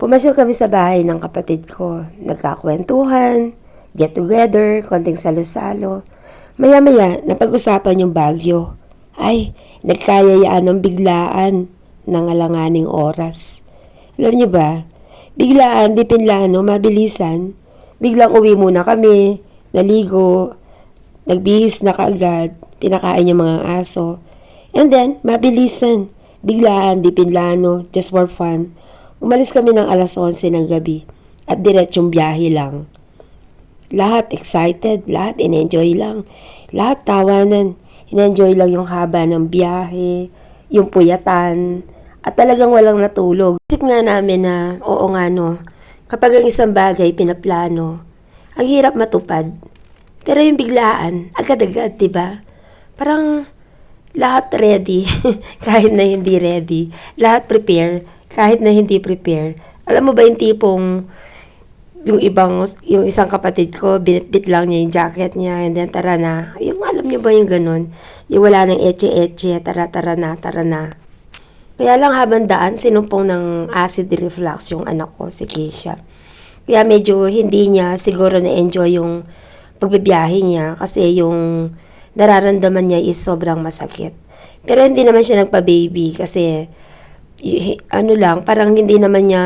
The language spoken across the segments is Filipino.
Pumasok kami sa bahay ng kapatid ko. Nagkakwentuhan, get together, konting salo-salo. Maya-maya, napag-usapan yung Baguio. Ay, nagkayayaan ng biglaan ng alanganing oras. Alam niyo ba, biglaan, di pinlano, mabilisan. Biglang uwi muna kami, naligo, nagbihis na kaagad, pinakain yung mga aso. And then, mabilisan, biglaan, di pinlano, just for fun. Umalis kami ng alas 11 ng gabi at diretsong biyahe lang. Lahat excited, lahat in-enjoy lang. Lahat tawanan, in-enjoy lang yung haba ng biyahe, yung puyatan, at talagang walang natulog. Isip nga namin na, oo nga no, kapag ang isang bagay pinaplano, ang hirap matupad. Pero yung biglaan, agad-agad, diba? Parang lahat ready, kahit na hindi ready. Lahat prepare, kahit na hindi prepare. Alam mo ba yung tipong yung isang kapatid ko, binitbit lang niya yung jacket niya, and then tara na. Yung alam niyo ba yung ganun? Yung wala nang etche-etche, tara na. Kaya lang habang daan, sinumpong ng acid reflux yung anak ko, si Keisha. Kaya medyo hindi niya siguro na-enjoy yung pagbibiyahe niya kasi yung nararamdaman niya is sobrang masakit. Pero hindi naman siya nagpa-baby kasi parang hindi naman niya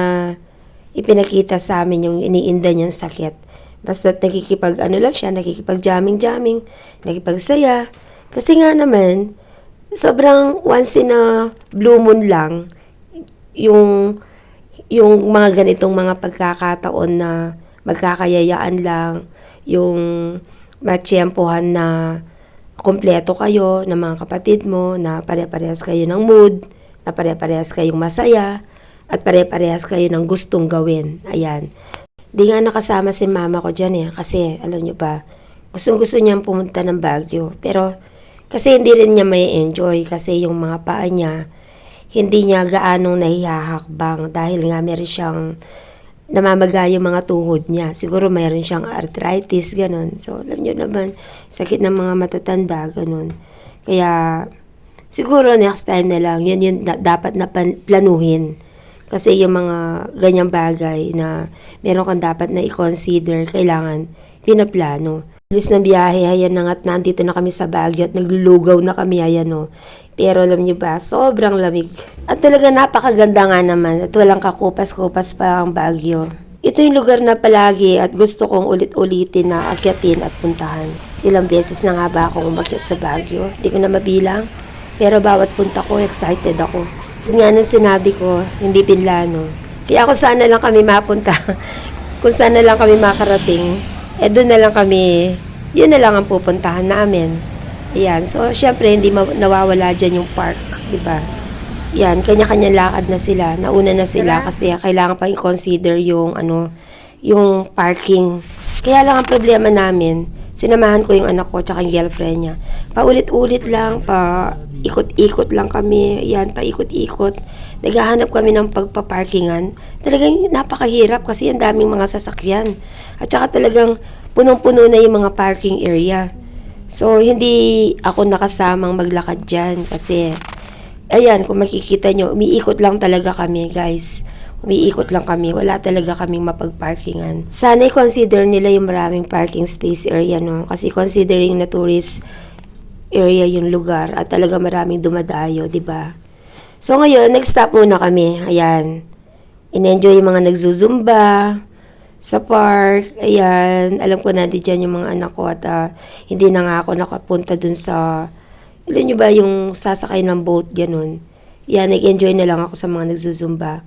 ipinakita sa amin yung iniinda niyang sakit. Basta nakikipag-jamming, nakikipagsaya. Kasi nga naman, sobrang once in a blue moon lang yung mga ganitong mga pagkakataon na magkakayayaan lang, yung matsyempohan na kompleto kayo ng mga kapatid mo, na pare-parehas kayo ng mood, na pare-parehas kayong masaya, at pare-parehas kayo ng gustong gawin. Ayan. Di nga nakasama si mama ko dyan kasi alam nyo ba, gustong-gusto niyang pumunta ng Baguio. Pero kasi hindi rin niya may enjoy kasi yung mga paa niya, hindi niya gaanong nahihahakbang dahil nga meron siyang namamaga yung mga tuhod niya. Siguro mayroon siyang arthritis, ganun. So, alam niyo naman, sakit ng mga matatanda, ganun. Kaya, siguro next time na lang, yun dapat na planuhin. Kasi yung mga ganyang bagay na meron kang dapat na i-consider, kailangan pinaplano. Alis ng biyahe, ayan na nga't nandito na kami sa Baguio at naglulugaw na kami, ayan o. Pero alam niyo ba, sobrang lamig. At talaga napakaganda nga naman at walang kakupas-kupas pa ang Baguio. Ito yung lugar na palagi at gusto kong ulit-ulitin na akyatin at puntahan. Ilang beses na nga ba akong umakyat sa Baguio? Hindi ko na mabilang. Pero bawat punta ko, excited ako. Nga nang sinabi ko, hindi pinlano. Kaya kung saan na lang kami mapunta, kung saan na lang kami makarating, doon na lang kami, yun na lang ang pupuntahan namin. Ayan, so syempre hindi nawawala dyan yung park, di ba? Yan, kanya-kanya lakad na sila, nauna na sila kasi kailangan pa i-consider yung yung parking. Kaya lang ang problema namin, sinamahan ko yung anak ko at yung girlfriend niya. Paulit-ulit lang, ikot-ikot lang kami, yan, paikot-ikot. Naghahanap kami ng pagpaparkingan. Talagang napakahirap kasi ang daming mga sasakyan. At saka talagang punong-puno na yung mga parking area. So, hindi ako nakasamang maglakad dyan kasi, ayan, kung makikita nyo, umiikot lang talaga kami, guys. Umiikot lang kami. Wala talaga kaming mapagparkingan. Sana i-consider nila yung maraming parking space area, no? Kasi considering na tourist area yung lugar at talaga maraming dumadayo, di ba? So ngayon, nag-stop muna kami. Ayan. In-enjoy yung mga nagzuzumba sa park. Ayan. Alam ko na di dyan yung mga anak ko at hindi na nga ako nakapunta dun sa, alam nyo ba, yung sasakay ng boat, ganun. Yan, nag-enjoy na lang ako sa mga nagzuzumba.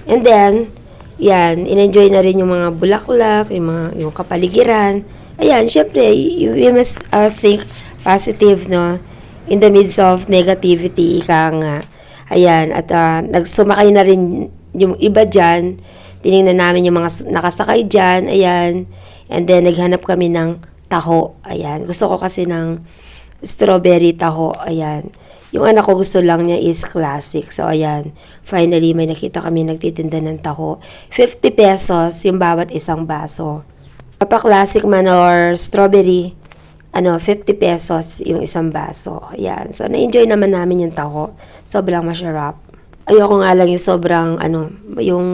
And then, yan, in-enjoy na rin yung mga bulaklak, yung kapaligiran. Ayan, syempre, we must think positive, no? In the midst of negativity, ika nga. Ayan, at nagsumakay na rin yung iba dyan. Tinignan namin yung mga nakasakay dyan. Ayan. And then, naghanap kami ng taho. Ayan. Gusto ko kasi ng strawberry taho. Ayan. Yung anak ko gusto lang niya is classic. So, ayan. Finally, may nakita kami nagtitinda ng taho. 50 pesos yung bawat isang baso. Papa-classic man or strawberry, 50 pesos yung isang baso. Ayan. So, na-enjoy naman namin yung taho. Sobrang masarap. Ayoko nga lang yung sobrang ano, yung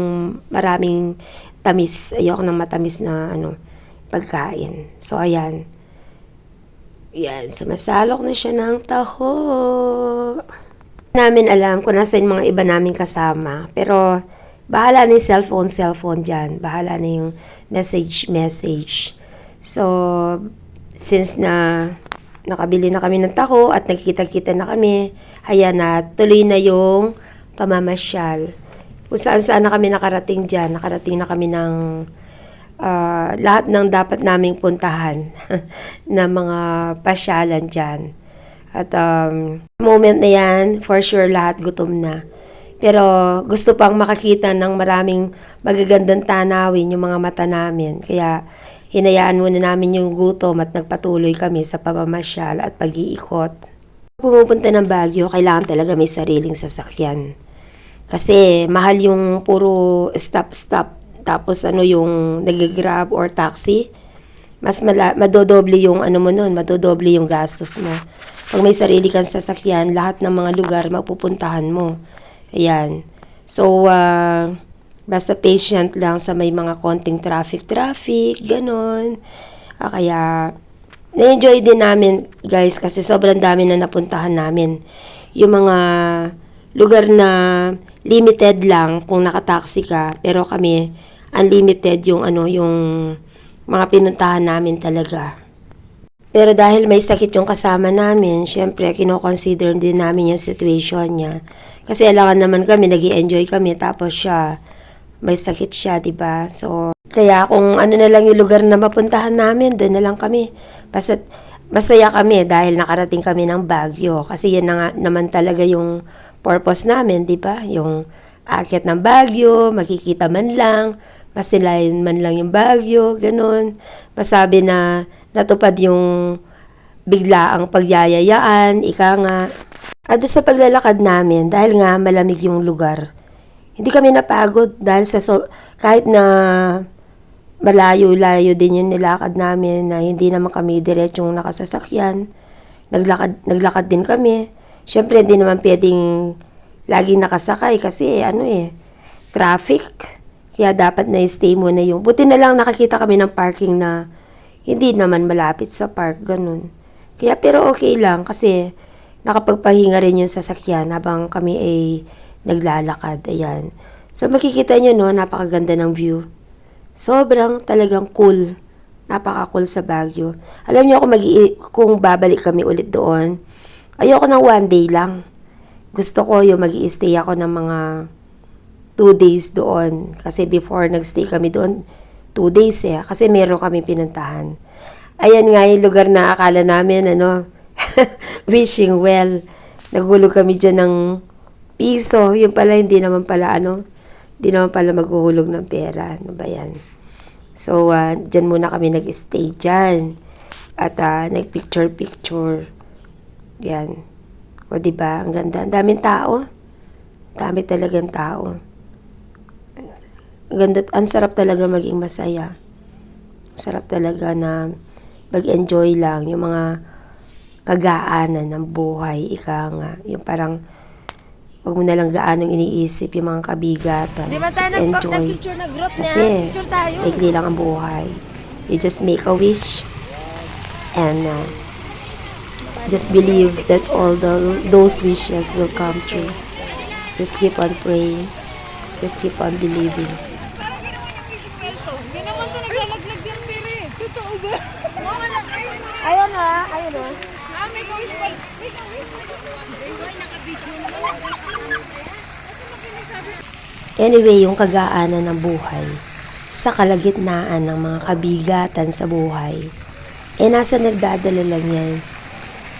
maraming tamis. Ayoko ng matamis na ano, pagkain. So, ayan. Yan, sumasalok na siya ng taho. Namin alam kung nasa yung mga iba naming kasama. Pero, bahala na yung cellphone dyan. Bahala na yung message. So, since na nakabili na kami ng taho at nagkita-kita na kami, ayan na, tuloy na yung pamamasyal. Kung saan na kami nakarating dyan. Nakarating na kami ng lahat ng dapat naming puntahan na mga pasyalan dyan. At moment na yan, for sure lahat gutom na. Pero gusto pang makakita ng maraming magagandang tanawin yung mga mata namin. Kaya hinayaan muna namin yung gutom at nagpatuloy kami sa pamamasyal at pag-iikot. Pumupunta ng Baguio, kailangan talaga may sariling sasakyan. Kasi mahal yung puro stop. Tapos ano yung nag-grab or taxi. Mas madodoble yung ano mo nun, madodoble yung gastos mo. Pag may sarili kang sasakyan, lahat ng mga lugar mapupuntahan mo. Ayan. So, basta patient lang sa may mga konting traffic, ganon. Kaya, na-enjoy din namin, guys, kasi sobrang dami na napuntahan namin. Yung mga lugar na limited lang kung nakataksi ka, pero kami, unlimited yung ano, yung mga pinuntahan namin talaga. Pero dahil may sakit yung kasama namin, syempre, kino-consider din namin yung situation niya. Kasi alangan naman kami, nag-i-enjoy kami, tapos siya, may sakit siya, diba? So, kaya kung ano na lang yung lugar na mapuntahan namin, doon na lang kami. Basta masaya kami dahil nakarating kami ng Baguio. Kasi yan na nga, naman talaga yung purpose namin, diba? Yung aakyat ng Baguio, makikita man lang, masilayan man lang yung Baguio, ganun. Masabi na natupad yung biglaang pagyayayaan, ika nga. At sa paglalakad namin, dahil nga malamig yung lugar, hindi kami napagod dahil kahit na malayo-layo din yung nilakad namin na hindi naman kami diretsong nakasasakyan, naglakad din kami. Siyempre, hindi naman pwedeng laging nakasakay kasi traffic. Kaya dapat na stay muna yung... Buti na lang nakakita kami ng parking na hindi naman malapit sa park, ganun. Kaya pero okay lang kasi nakapagpahinga rin yung sasakyan habang kami ay naglalakad. Ayan. So makikita nyo no, napakaganda ng view. Sobrang talagang cool. Napaka-cool sa Baguio. Alam nyo kung babalik kami ulit doon, ayoko ng 1 day lang. Gusto ko yung mag-i-stay ako ng mga 2 days doon. Kasi before nag-stay kami doon, 2 days Kasi meron kami pinuntahan. Ayan nga yung lugar na akala namin, wishing well. Naghulog kami dyan ng piso. Yung pala, hindi naman pala maghuhulog ng pera. Ano ba yan? So, dyan muna kami nag-stay dyan. At nag-picture. Yan. O, diba? Ang ganda. Ang daming tao. Dami talagang tao. Ganda, ang sarap talaga maging masaya. Sarap talaga na mag-enjoy lang yung mga kagaanan ng buhay, ika nga. Yung parang wag mo na lang gaanong iniisip yung mga kabigatan. Just enjoy. Kasi maikli lang ang buhay. You just make a wish and just believe that all those wishes will come true. Just keep on praying. Just keep on believing. Ayun ha. Anyway, yung kagaanan ng buhay sa kalagitnaan ng mga kabigatan sa buhay, nasa nagdadala lang yan.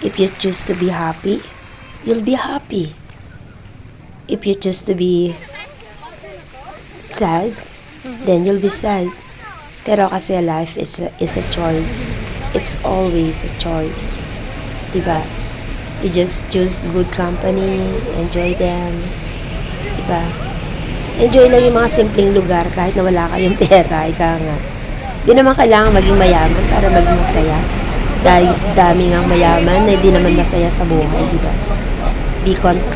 If you choose to be happy, you'll be happy. If you choose to be sad, then you'll be sad. Pero kasi life is a choice. It's always a choice. Diba? You just choose good company, enjoy them. Diba? Enjoy lang yung mga simpleng lugar kahit na wala kayong pera, ika nga. Di naman kailangan maging mayaman para maging masaya. Dahil dami ngang mayaman na hindi naman masaya sa buhay, diba?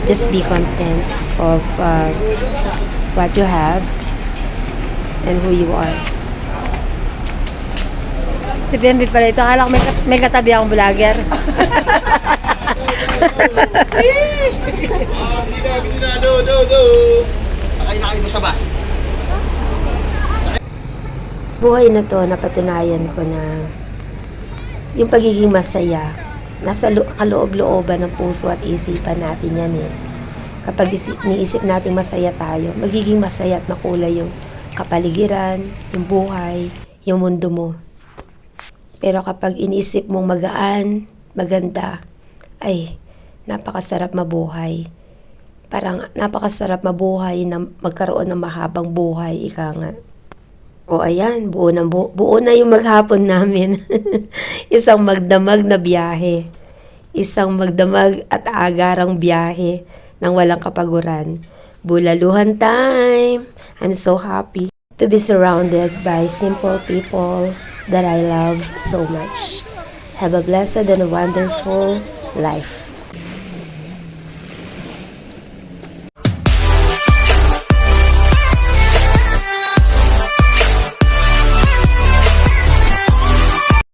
just be content of what you have and who you are. Si Bembe pala ito. Akala ko may katabi akong vlogger. Hindi na, do. Sakay na kayo sa bus. Buhay na to, napatunayan ko na yung pagiging masaya, nasa kaloob-looban ng puso at isipan natin yan eh. Kapag niisip natin masaya tayo, magiging masaya at makulay yung kapaligiran, yung buhay, yung mundo mo. Pero kapag iniisip mong magaan, maganda, ay, napakasarap mabuhay. Parang napakasarap mabuhay na magkaroon ng mahabang buhay, ika nga. O ayan, buo na yung maghapon namin. Isang magdamag na biyahe. Isang magdamag at agarang biyahe nang walang kapaguran. Bulaluhan time! I'm so happy to be surrounded by simple people that I love so much. Have a blessed and wonderful life.